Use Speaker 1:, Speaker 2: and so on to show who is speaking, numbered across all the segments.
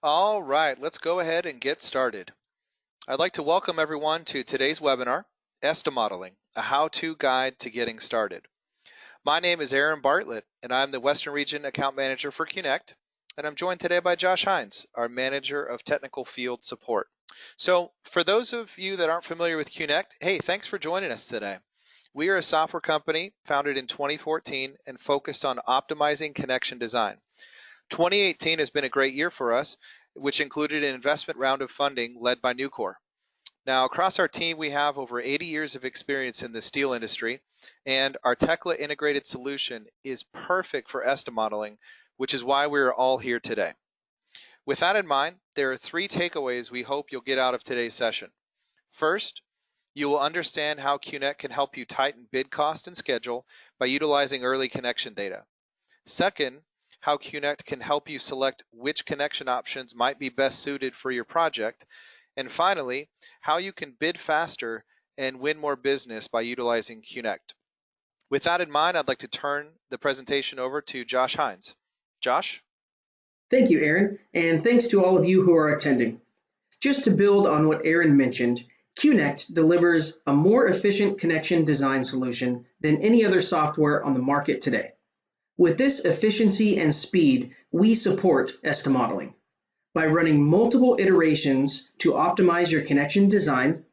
Speaker 1: All right, let's go ahead and get started. I'd like to welcome everyone to today's webinar, Estimodeling, a how-to guide to getting started. My name is Aaron Bartlett, and I'm the Western Region Account Manager for Qnect, and I'm joined today by Josh Hines, our Manager of Technical Field Support. So for those of you that aren't familiar with Qnect, hey, thanks for joining us today. We are a software company founded in 2014 and focused on optimizing connection design. 2018 has been a great year for us, which included an investment round of funding led by Nucor. Now, across our team, we have over 80 years of experience in the steel industry, and our Tekla integrated solution is perfect for Estimodeling, which is why we're all here today. With that in mind, there are 3 takeaways we hope you'll get out of today's session. First, you will understand how Qnect can help you tighten bid cost and schedule by utilizing early connection data. Second, how Qnect can help you select which connection options might be best suited for your project. And finally, how you can bid faster and win more business by utilizing Qnect. With that in mind, I'd like to turn the presentation over to Josh Hines. Josh?
Speaker 2: Thank you, Aaron, and thanks to all of you who are attending. Just to build on what Aaron mentioned, Qnect delivers a more efficient connection design solution than any other software on the market today. With this efficiency and speed, we support Estimodeling by running multiple iterations to optimize your connection design,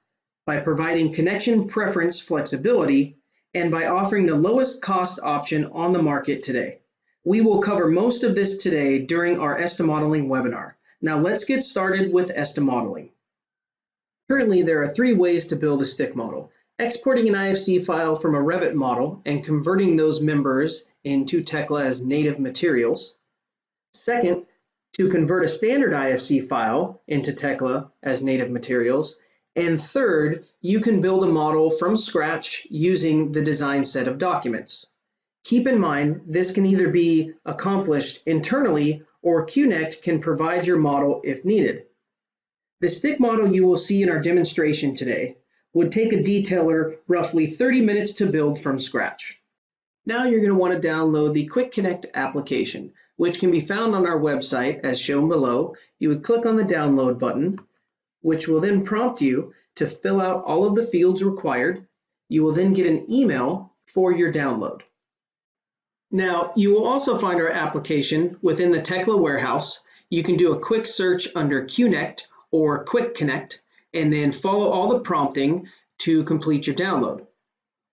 Speaker 2: by providing connection preference flexibility, and by offering the lowest cost option on the market today. We will cover most of this today during our Estimodeling webinar. Now let's get started with Estimodeling. Currently, there are 3 ways to build a stick model: exporting an IFC file from a Revit model and converting those members into Tekla as native materials. Second, to convert a standard IFC file into Tekla as native materials. And third, you can build a model from scratch using the design set of documents. Keep in mind, this can either be accomplished internally or Qnect can provide your model if needed. The stick model you will see in our demonstration today would take a detailer roughly 30 minutes to build from scratch. Now you're going to want to download the Qnect application, which can be found on our website as shown below. You would click on the download button, which will then prompt you to fill out all of the fields required. You will then get an email for your download. Now, you will also find our application within the Tekla warehouse. You can do a quick search under Qnect or Quick Connect, and then follow all the prompting to complete your download.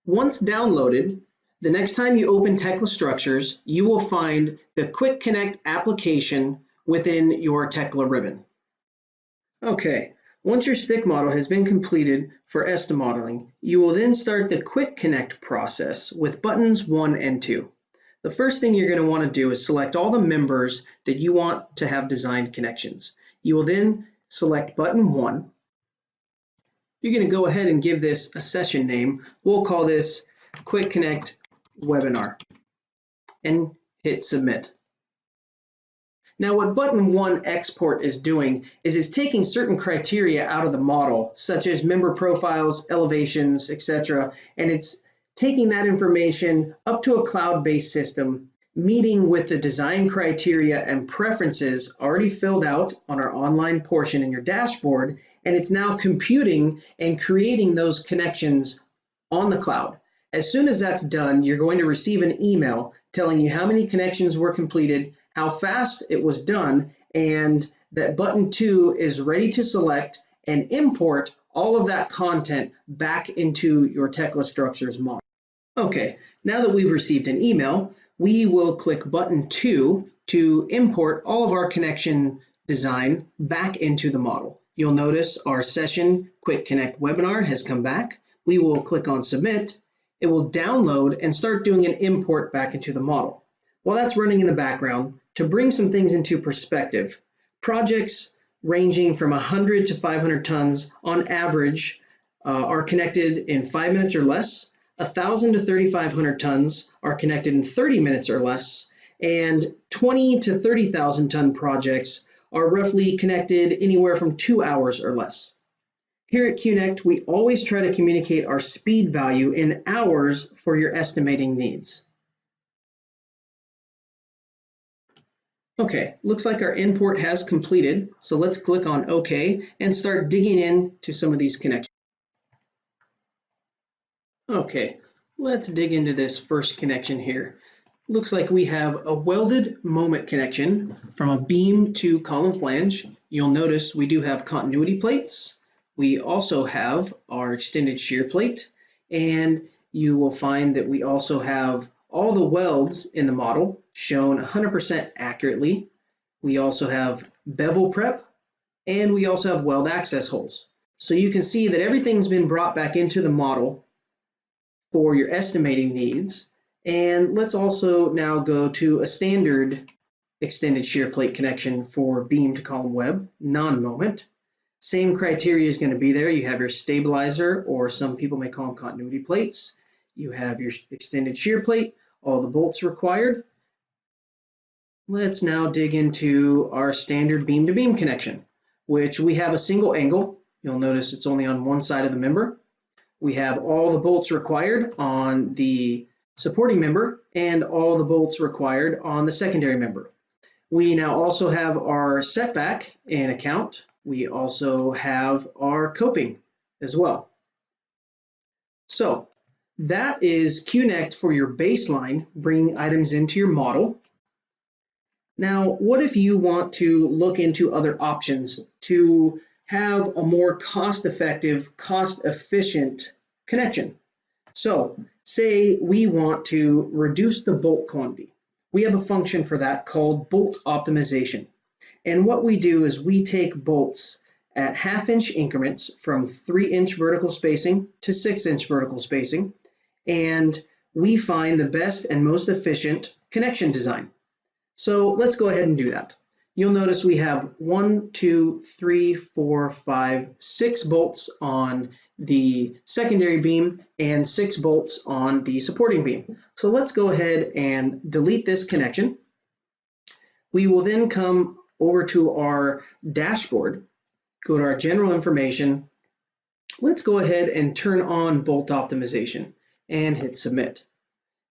Speaker 2: Once downloaded, the next time you open Tekla Structures, you will find the Quick Connect application within your Tekla ribbon. Okay, once your stick model has been completed for Estimodeling, you will then start the Quick Connect process with buttons 1 and 2. The first thing you're going to want to do is select all the members that you want to have designed connections. You will then select button 1. You're going to go ahead and give this a session name. We'll call this Quick Connect Webinar and hit submit. Now what button 1 export is doing is it's taking certain criteria out of the model, such as member profiles, elevations, etc., and it's taking that information up to a cloud-based system, meeting with the design criteria and preferences already filled out on our online portion in your dashboard, and it's now computing and creating those connections on the cloud. As soon as that's done, you're going to receive an email telling you how many connections were completed, how fast it was done, and that button 2 is ready to select and import all of that content back into your Tekla Structures model. Okay, now that we've received an email, we will click button 2 to import all of our connection design back into the model. You'll notice our session Quick Connect webinar has come back. We will click on submit. It will download and start doing an import back into the model. While that's running in the background, to bring some things into perspective, projects ranging from 100 to 500 tons on average are connected in 5 minutes or less. 1,000 to 3,500 tons are connected in 30 minutes or less, and 20 to 30,000 ton projects are roughly connected anywhere from 2 hours or less. Here at Qnect, we always try to communicate our speed value in hours for your estimating needs. Okay, looks like our import has completed. So let's click on OK and start digging into some of these connections. Okay, let's dig into this first connection here. Looks like we have a welded moment connection from a beam to column flange. You'll notice we do have continuity plates. We also have our extended shear plate, and you will find that we also have all the welds in the model shown 100% accurately. We also have bevel prep, and we also have weld access holes. So you can see that everything's been brought back into the model for your estimating needs. And let's also now go to a standard extended shear plate connection for beam to column web, non-moment. Same criteria is going to be there. You have your stabilizer, or some people may call them continuity plates. You have your extended shear plate, all the bolts required. Let's now dig into our standard beam to beam connection, which we have a single angle. You'll notice it's only on one side of the member. We have all the bolts required on the supporting member and all the bolts required on the secondary member. We now also have our setback in account. We also have our coping as well. So that is Qnect for your baseline, bringing items into your model. Now, what if you want to look into other options to have a more cost-effective, cost-efficient connection? So, say we want to reduce the bolt quantity. We have a function for that called bolt optimization. And what we do is we take bolts at half-inch increments from 3-inch vertical spacing to 6-inch vertical spacing, and we find the best and most efficient connection design. So let's go ahead and do that. You'll notice we have 1, 2, 3, 4, 5, 6 bolts on the secondary beam and 6 bolts on the supporting beam. So let's go ahead and delete this connection. We will then come over to our dashboard, go to our general information. Let's go ahead and turn on bolt optimization and hit submit.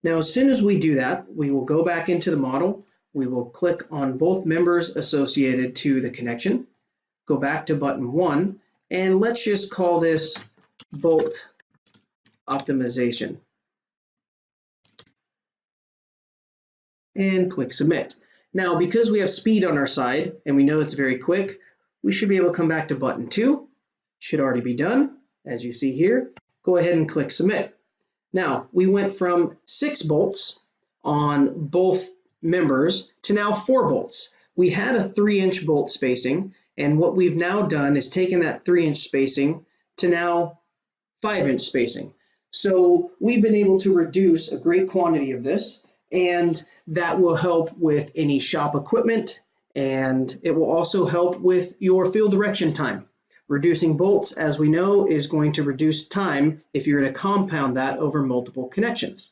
Speaker 2: Now, as soon as we do that, we will go back into the model. We will click on both members associated to the connection, go back to button 1, and let's just call this bolt optimization. And click submit. Now, because we have speed on our side and we know it's very quick, we should be able to come back to button 2. Should already be done, as you see here. Go ahead and click submit. Now, we went from 6 bolts on both members to now 4 bolts. We had a 3-inch bolt spacing, and what we've now done is taken that 3-inch spacing to now 5-inch spacing. So we've been able to reduce a great quantity of this, and that will help with any shop equipment, and it will also help with your field direction time. Reducing bolts, as we know, is going to reduce time if you're to compound that over multiple connections.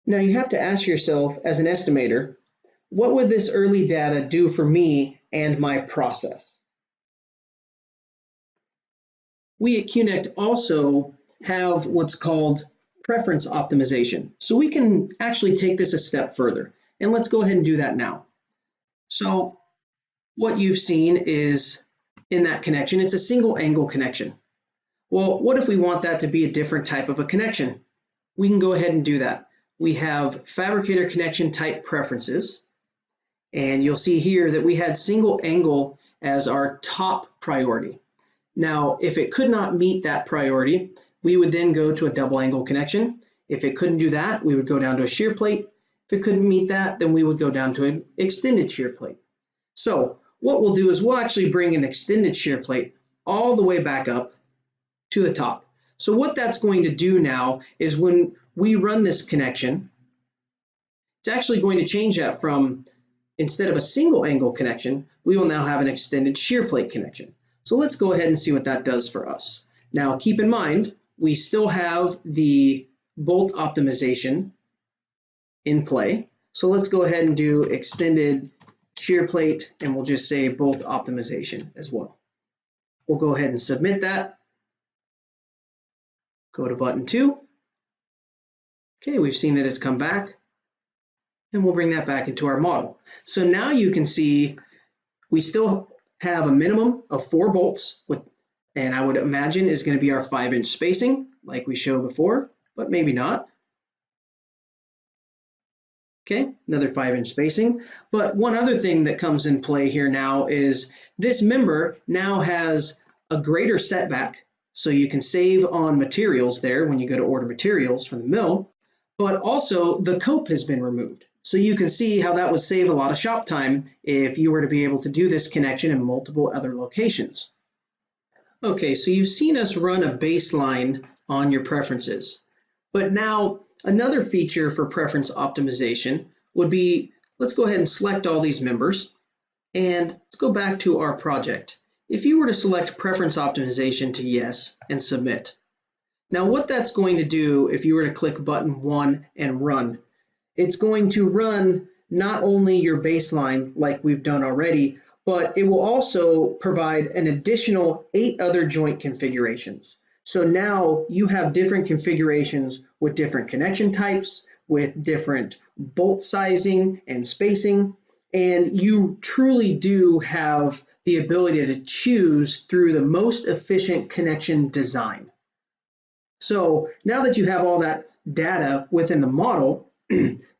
Speaker 2: Now you have to ask yourself, as an estimator, what would this early data do for me and my process? We at Qnect also have what's called preference optimization. So we can actually take this a step further. And let's go ahead and do that now. So what you've seen is in that connection, it's a single angle connection. Well, what if we want that to be a different type of a connection? We can go ahead and do that. We have fabricator connection type preferences, and you'll see here that we had single angle as our top priority. Now, if it could not meet that priority, we would then go to a double angle connection. If it couldn't do that, we would go down to a shear plate. If it couldn't meet that, then we would go down to an extended shear plate. So what we'll do is we'll actually bring an extended shear plate all the way back up to the top. So what that's going to do now is when we run this connection, it's actually going to change that from, instead of a single angle connection, we will now have an extended shear plate connection. So let's go ahead and see what that does for us. Now keep in mind, we still have the bolt optimization in play. So let's go ahead and do extended shear plate, and we'll just say bolt optimization as well. We'll go ahead and submit that. Go to button 2. Okay, we've seen that it's come back. and we'll bring that back into our model. So now you can see we still have a minimum of 4 bolts, and I would imagine is going to be our 5-inch spacing like we showed before, but maybe not. Okay, another 5-inch spacing. But one other thing that comes in play here now is this member now has a greater setback, so you can save on materials there when you go to order materials from the mill, but also the cope has been removed. So you can see how that would save a lot of shop time if you were to be able to do this connection in multiple other locations. Okay, so you've seen us run a baseline on your preferences, but now another feature for preference optimization would be, let's go ahead and select all these members, and let's go back to our project. If you were to select preference optimization to yes and submit. Now what that's going to do if you were to click button 1 and run, it's going to run not only your baseline like we've done already, but it will also provide an additional 8 other joint configurations. So now you have different configurations with different connection types, with different bolt sizing and spacing, and you truly do have the ability to choose through the most efficient connection design. So now that you have all that data within the model,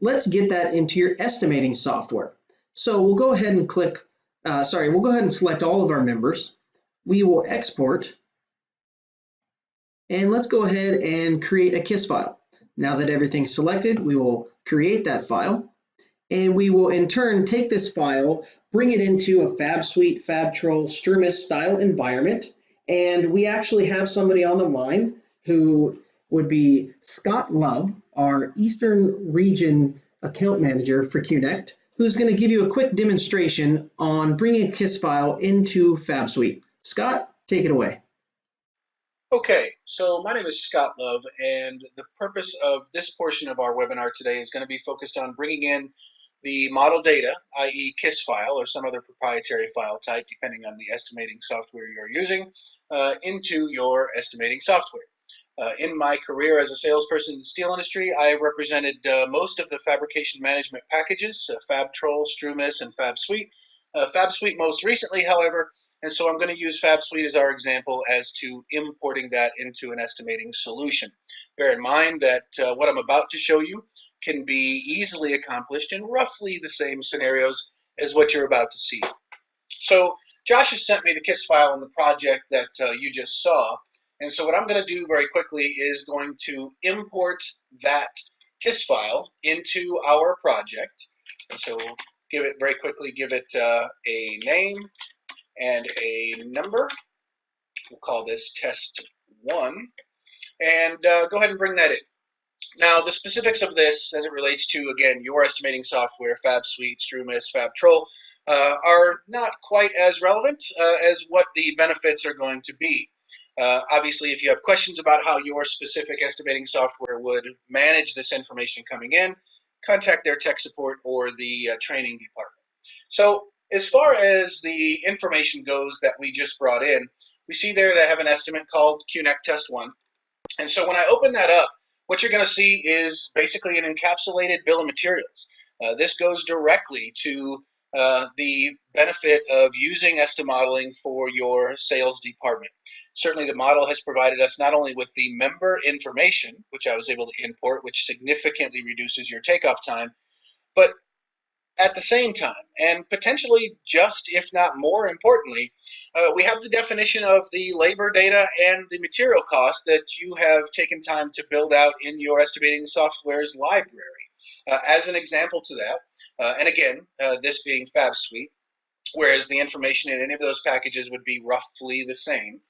Speaker 2: let's get that into your estimating software. So we'll go ahead and we'll go ahead and select all of our members. We will export, and let's go ahead and create a KISS file. Now that everything's selected, we will create that file, and we will in turn take this file, bring it into a FabSuite, FabTrol, Strumis style environment, and we actually have somebody on the line who would be Scott Love, our Eastern Region Account Manager for Qnect, who's going to give you a quick demonstration on bringing a KISS file into FabSuite. Scott, take it away.
Speaker 3: Okay, so my name is Scott Love, and the purpose of this portion of our webinar today is going to be focused on bringing in the model data, i.e. KISS file or some other proprietary file type, depending on the estimating software you're using, into your estimating software. In my career as a salesperson in the steel industry, I have represented most of the fabrication management packages, FabTrol, Strumis, and FabSuite. FabSuite most recently, however, and so I'm going to use FabSuite as our example as to importing that into an estimating solution. Bear in mind that what I'm about to show you can be easily accomplished in roughly the same scenarios as what you're about to see. So Josh has sent me the KISS file on the project that you just saw. And so what I'm going to do very quickly is going to import that KISS file into our project. And so we'll give it a name and a number. We'll call this test 1, and go ahead and bring that in. Now, the specifics of this as it relates to, again, your estimating software, FabSuite, Strumis, FabTrol, are not quite as relevant as what the benefits are going to be. Obviously, if you have questions about how your specific estimating software would manage this information coming in, contact their tech support or the training department. So as far as the information goes that we just brought in, we see there they have an estimate called Qnect Test 1. And so when I open that up, what you're going to see is basically an encapsulated bill of materials. This goes directly to the benefit of using Estimodeling for your sales department. Certainly the model has provided us not only with the member information, which I was able to import, which significantly reduces your takeoff time, but at the same time, and potentially just if not more importantly, we have the definition of the labor data and the material cost that you have taken time to build out in your estimating software's library. As an example to that, and again, this being FabSuite, whereas the information in any of those packages would be roughly the same.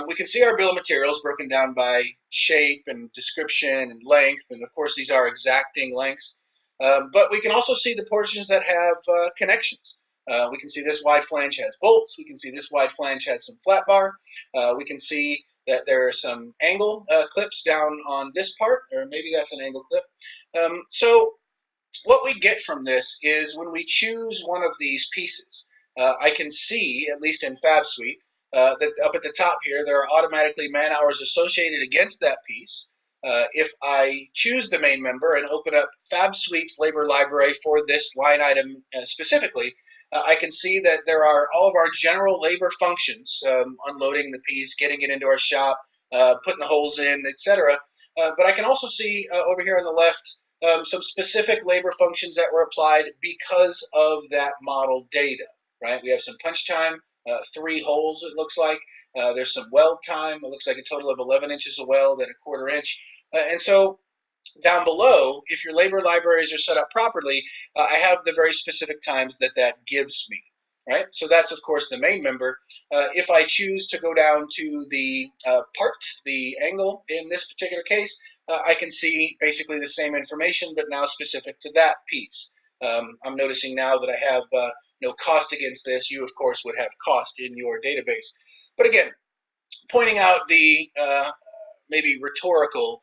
Speaker 3: We can see our bill of materials broken down by shape and description and length, and of course these are exacting lengths. But we can also see the portions that have connections. We can see this wide flange has bolts. We can see this wide flange has some flat bar. We can see that there are some angle clips down on this part, or maybe that's an angle clip. So what we get from this is when we choose one of these pieces, I can see, at least in FabSuite, that up at the top here, there are automatically man hours associated against that piece. If I choose the main member and open up FabSuite's labor library for this line item specifically, I can see that there are all of our general labor functions, unloading the piece, getting it into our shop, putting the holes in, etc. But I can also see over here on the left some specific labor functions that were applied because of that model data, right? We have some punch time, 3 holes it looks like. There's some weld time. It looks like a total of 11 inches of weld and a 1/4 inch. And so down below, if your labor libraries are set up properly, I have the very specific times that that gives me, right? So that's, of course, the main member. If I choose to go down to the part, the angle in this particular case, I can see basically the same information, but now specific to that piece. I'm noticing now that I have no cost against this. You, of course, would have cost in your database. But again, pointing out the maybe rhetorical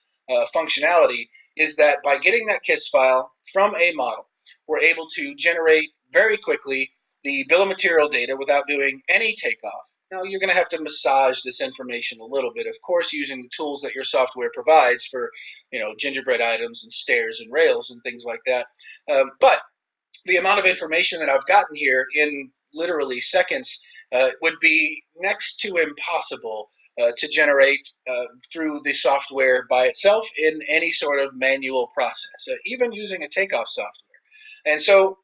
Speaker 3: functionality is that by getting that KISS file from a model, we're able to generate very quickly the bill of material data without doing any takeoff. Now, you're going to have to massage this information a little bit, of course, using the tools that your software provides for, gingerbread items and stairs and rails and things like that. But the amount of information that I've gotten here in literally seconds would be next to impossible to generate through the software by itself in any sort of manual process, even using a takeoff software. And so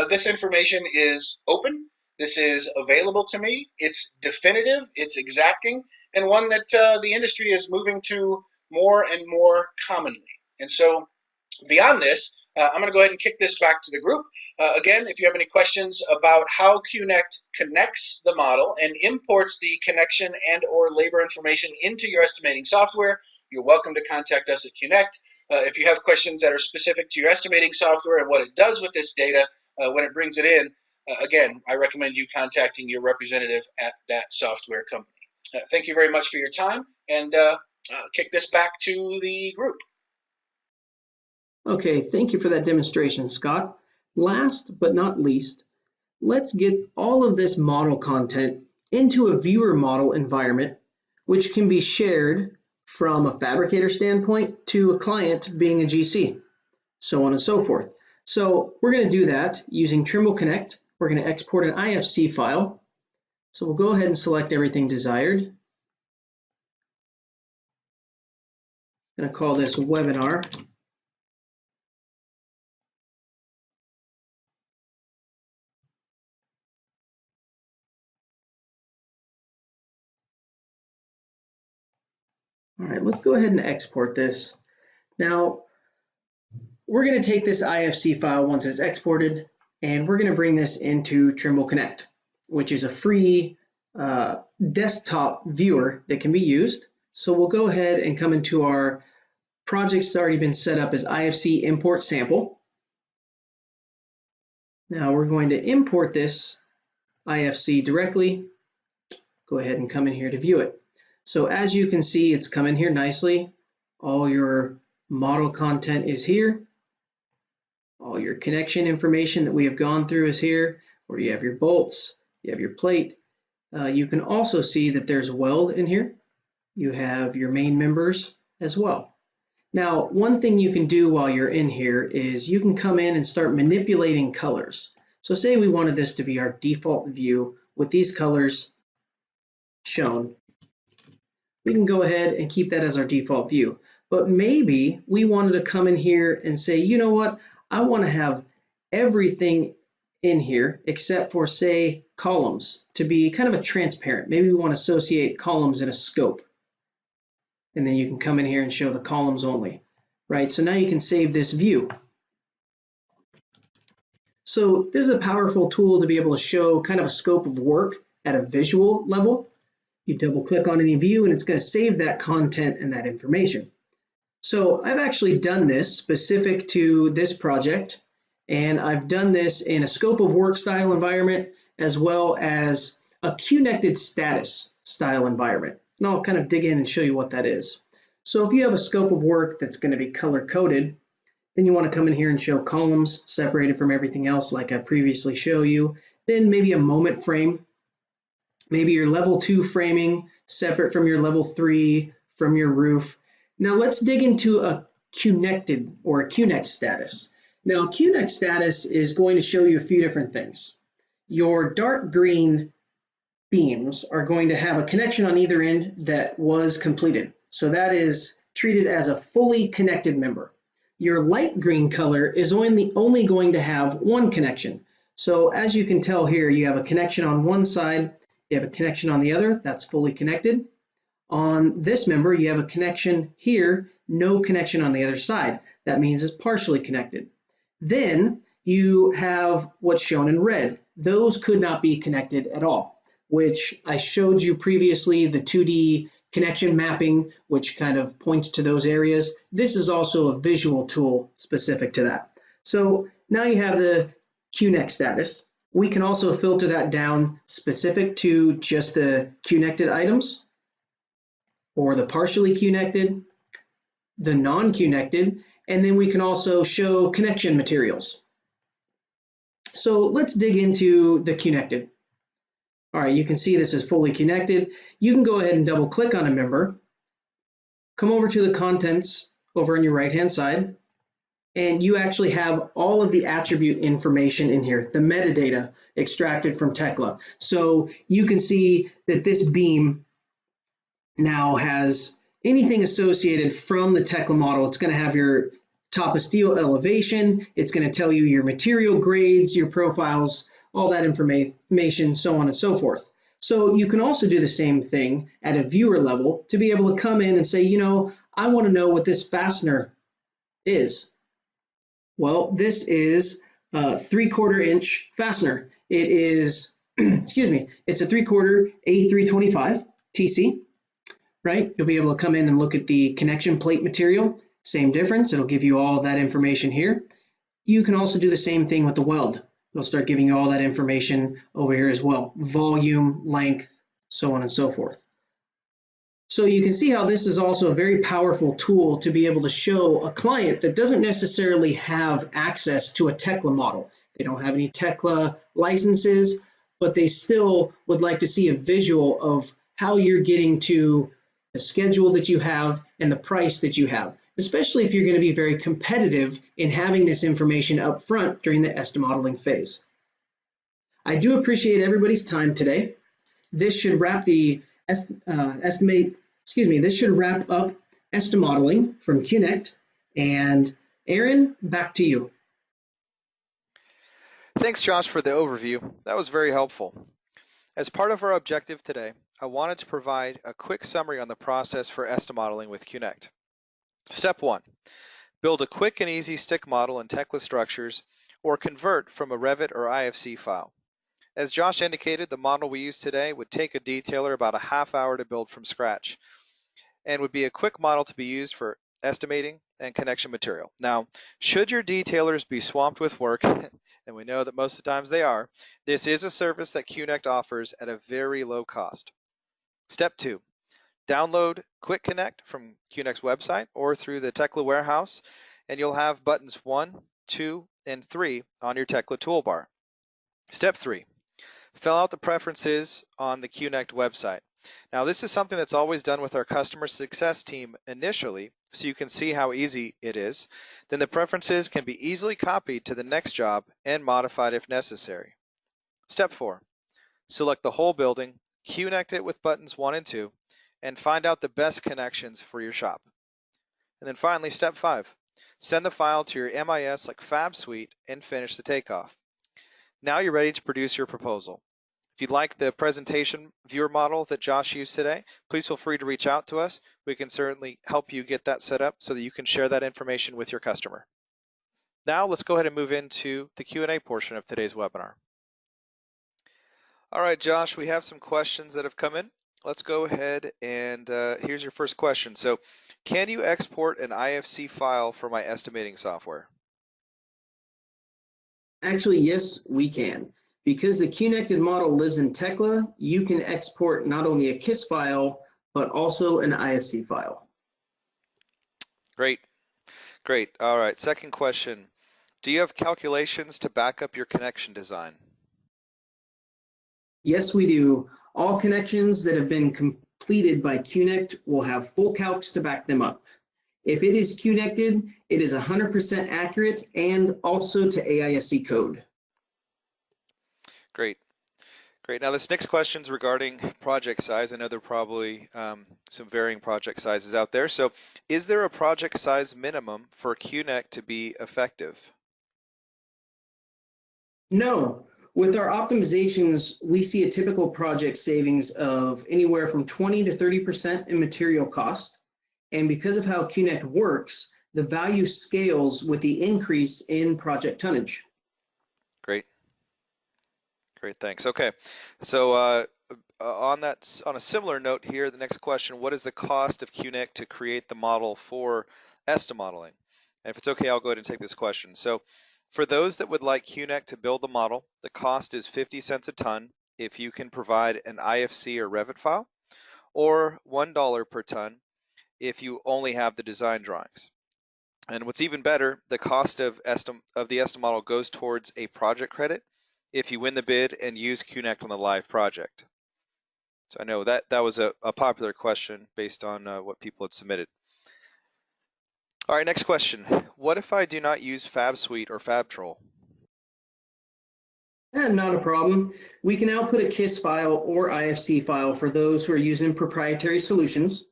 Speaker 3: this information is open. This is available to me. It's definitive. It's exacting, and one that the industry is moving to more and more commonly. And so beyond this, I'm going to go ahead and kick this back to the group. Again, if you have any questions about how Qnect connects the model and imports the connection and or labor information into your estimating software, you're welcome to contact us at Qnect. If you have questions that are specific to your estimating software and what it does with this data when it brings it in, again, I recommend you contacting your representative at that software company. Thank you very much for your time, and kick this back to the group.
Speaker 2: Okay, thank you for that demonstration, Scott. Last but not least, let's get all of this model content into a viewer model environment, which can be shared from a fabricator standpoint to a client being a GC, so on and so forth. So we're going to do that using Trimble Qnect. We're going to export an IFC file. So we'll go ahead and select everything desired. I'm going to call this webinar. All right, let's go ahead and export this. Now, we're going to take this IFC file once it's exported, and we're going to bring this into Trimble Qnect, which is a free desktop viewer that can be used. So we'll go ahead and come into our project that's already been set up as IFC import sample. Now we're going to import this IFC directly. Go ahead and come in here to view it. So as you can see, it's come in here nicely. All your model content is here. All your connection information that we have gone through is here, where you have your bolts, you have your plate. You can also see that there's weld in here. You have your main members as well. Now, one thing you can do while you're in here is you can come in and start manipulating colors. So say we wanted this to be our default view with these colors shown. We can go ahead and keep that as our default view. But maybe we wanted to come in here and say, you know what, I want to have everything in here except for, say, columns to be kind of a transparent. Maybe we want to associate columns in a scope. And then you can come in here and show the columns only, right? So now you can save this view. So this is a powerful tool to be able to show kind of a scope of work at a visual level. You double click on any view and it's going to save that content and that information. So I've actually done this specific to this project, and I've done this in a scope of work style environment as well as a Qnected status style environment. And I'll kind of dig in and show you what that is. So if you have a scope of work that's going to be color coded, then you want to come in here and show columns separated from everything else like I previously showed you. Then maybe a moment frame. Maybe your level 2 framing separate from your level 3 from your roof. Now let's dig into a Qnected or a Qnect status. Now Qnect status is going to show you a few different things. Your dark green beams are going to have a connection on either end that was completed. So that is treated as a fully connected member. Your light green color is only going to have one connection. So as you can tell here, you have a connection on one side, you have a connection on the other, that's fully connected. On this member, you have a connection here, no connection on the other side. That means it's partially connected. Then you have what's shown in red. Those could not be connected at all, which I showed you previously, the 2D connection mapping, which kind of points to those areas. This is also a visual tool specific to that. So now you have the Qnect status. We can also filter that down specific to just the Qnected items, or the partially Qnected, the non-Qnected, and then we can also show connection materials. So let's dig into the Qnected. All right, you can see this is fully connected. You can go ahead and double click on a member, come over to the contents over on your right-hand side, and you actually have all of the attribute information in here, the metadata extracted from Tekla. So you can see that this beam now has anything associated from the Tekla model. It's going to have your top of steel elevation, it's going to tell you your material grades, your profiles, all that information, so on and so forth. So you can also do the same thing at a viewer level to be able to come in and say, you know, I want to know what this fastener is. Well, this is a 3/4 inch fastener. It is, excuse me, it's a 3/4 A325 TC, right? You'll be able to come in and look at the connection plate material. Same difference, it'll give you all of that information here. You can also do the same thing with the weld. It'll start giving you all that information over here as well. Volume, length, so on and so forth. So you can see how this is also a very powerful tool to be able to show a client that doesn't necessarily have access to a Tekla model. They don't have any Tekla licenses, but they still would like to see a visual of how you're getting to the schedule that you have and the price that you have, especially if you're going to be very competitive in having this information up front during the Estimodeling phase. I do appreciate everybody's time today. This should wrap this should wrap up Estimodeling from Qnect. And Aaron, back to you.
Speaker 1: Thanks, Josh, for the overview. That was very helpful. As part of our objective today, I wanted to provide a quick summary on the process for Estimodeling with Qnect. Step 1. Build a quick and easy stick model in Tekla structures or convert from a Revit or IFC file. As Josh indicated, the model we use today would take a detailer about a half hour to build from scratch and would be a quick model to be used for estimating and connection material. Now, should your detailers be swamped with work, and we know that most of the times they are, this is a service that Qnect offers at a very low cost. Step 2. Download Quick Connect from Qnect's website or through the Tekla warehouse, and you'll have buttons 1, 2, and 3 on your Tekla toolbar. Step 3. Fill out the preferences on the Qnect website. Now, this is something that's always done with our customer success team initially, so you can see how easy it is. Then the preferences can be easily copied to the next job and modified if necessary. Step 4. Select the whole building, Qnect it with buttons 1 and 2, and find out the best connections for your shop. And then finally, step 5. Send the file to your MIS like Fab Suite and finish the takeoff. Now you're ready to produce your proposal. If you'd like the presentation viewer model that Josh used today, please feel free to reach out to us. We can certainly help you get that set up so that you can share that information with your customer. Now let's go ahead and move into the Q&A portion of today's webinar. All right, Josh, we have some questions that have come in. Let's go ahead and here's your first question. So, can you export an IFC file for my estimating software?
Speaker 2: Actually, yes, we can. Because the Qnected model lives in Tekla, you can export not only a KISS file, but also an IFC file.
Speaker 1: Great, great. All right, second question. Do you have calculations to back up your connection design?
Speaker 2: Yes, we do. All connections that have been completed by Qnect will have full calcs to back them up. If it is Qnected, it is 100% accurate and also to AISC code.
Speaker 1: Great. Great. Now this next question is regarding project size. I know there are probably some varying project sizes out there. So is there a project size minimum for Qnect to be effective?
Speaker 2: No. With our optimizations, we see a typical project savings of anywhere from 20 to 30% in material cost. And because of how Qnect works, the value scales with the increase in project tonnage.
Speaker 1: Great. Great, thanks. Okay, so on a similar note here, the next question: what is the cost of Qnect to create the model for Estimodeling? And if it's okay, I'll go ahead and take this question. So, for those that would like Qnect to build the model, the cost is 50 cents a ton if you can provide an IFC or Revit file, or $1 per ton if you only have the design drawings. And what's even better, the cost of the Estimodel goes towards a project credit if you win the bid and use Qnect on the live project. So I know that was a popular question based on what people had submitted. All right, next question. What if I do not use FabSuite or FabTrol?
Speaker 2: Not a problem. We can output a KISS file or IFC file for those who are using proprietary solutions.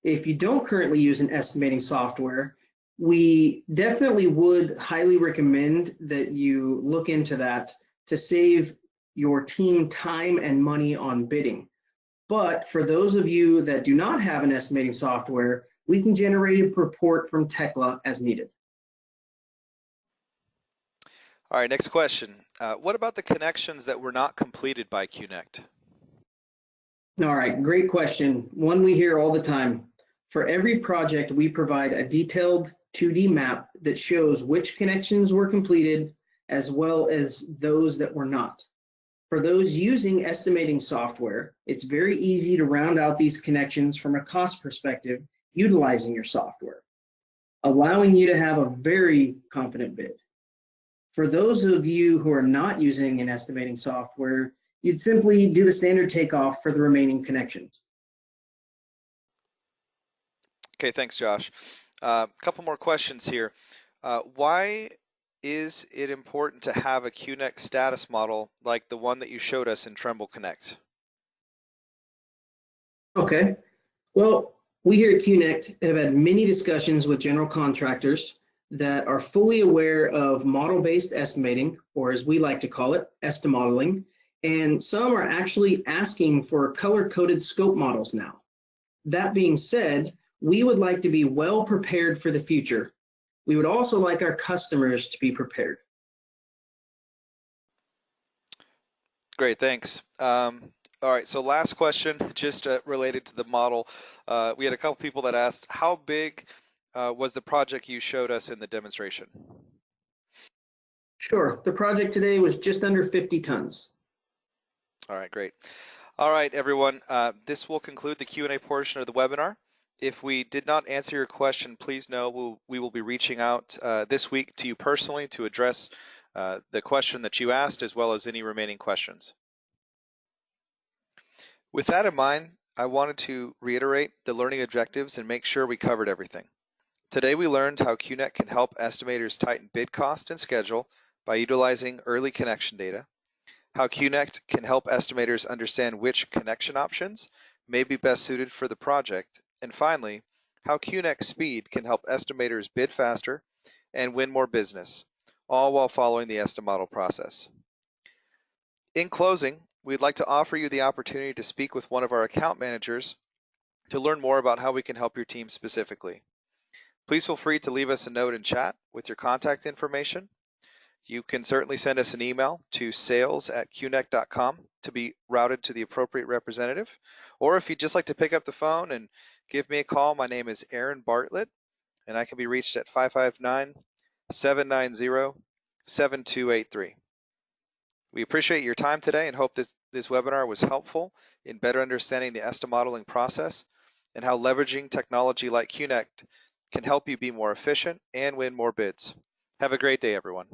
Speaker 2: If you don't currently use an estimating software, we definitely would highly recommend that you look into that to save your team time and money on bidding. But for those of you that do not have an estimating software, we can generate a report from Tekla as needed.
Speaker 1: All right, next question. What about the connections that were not completed by Qnect?
Speaker 2: All right, great question. One we hear all the time. For every project, we provide a detailed 2D map that shows which connections were completed as well as those that were not. For those using estimating software, it's very easy to round out these connections from a cost perspective utilizing your software, allowing you to have a very confident bid. For those of you who are not using an estimating software, you'd simply do the standard takeoff for the remaining connections.
Speaker 1: Okay, thanks, Josh. A couple more questions here. Why is it important to have a Qnect status model like the one that you showed us in Trimble Connect?
Speaker 2: Okay, well, we here at Qnect have had many discussions with general contractors that are fully aware of model-based estimating, or as we like to call it, estimodeling, and some are actually asking for color-coded scope models now. That being said, we would like to be well prepared for the future. We would also like our customers to be prepared.
Speaker 1: Great, thanks. All right, so last question, just related to the model. We had a couple people that asked, how big was the project you showed us in the demonstration?
Speaker 2: Sure, the project today was just under 50 tons.
Speaker 1: All right, great. All right, everyone, this will conclude the Q&A portion of the webinar. If we did not answer your question, please know we will be reaching out this week to you personally to address the question that you asked, as well as any remaining questions. With that in mind, I wanted to reiterate the learning objectives and make sure we covered everything. Today we learned how Qnect can help estimators tighten bid cost and schedule by utilizing early connection data, how Qnect can help estimators understand which connection options may be best suited for the project, and finally, how Qnect Speed can help estimators bid faster and win more business, all while following the Estimodel process. In closing, we'd like to offer you the opportunity to speak with one of our account managers to learn more about how we can help your team specifically. Please feel free to leave us a note in chat with your contact information. You can certainly send us an email to sales@qnect.com to be routed to the appropriate representative. Or if you'd just like to pick up the phone and give me a call, my name is Aaron Bartlett, and I can be reached at 559-790-7283. We appreciate your time today and hope this webinar was helpful in better understanding the Estimodeling process and how leveraging technology like Qnect can help you be more efficient and win more bids. Have a great day, everyone.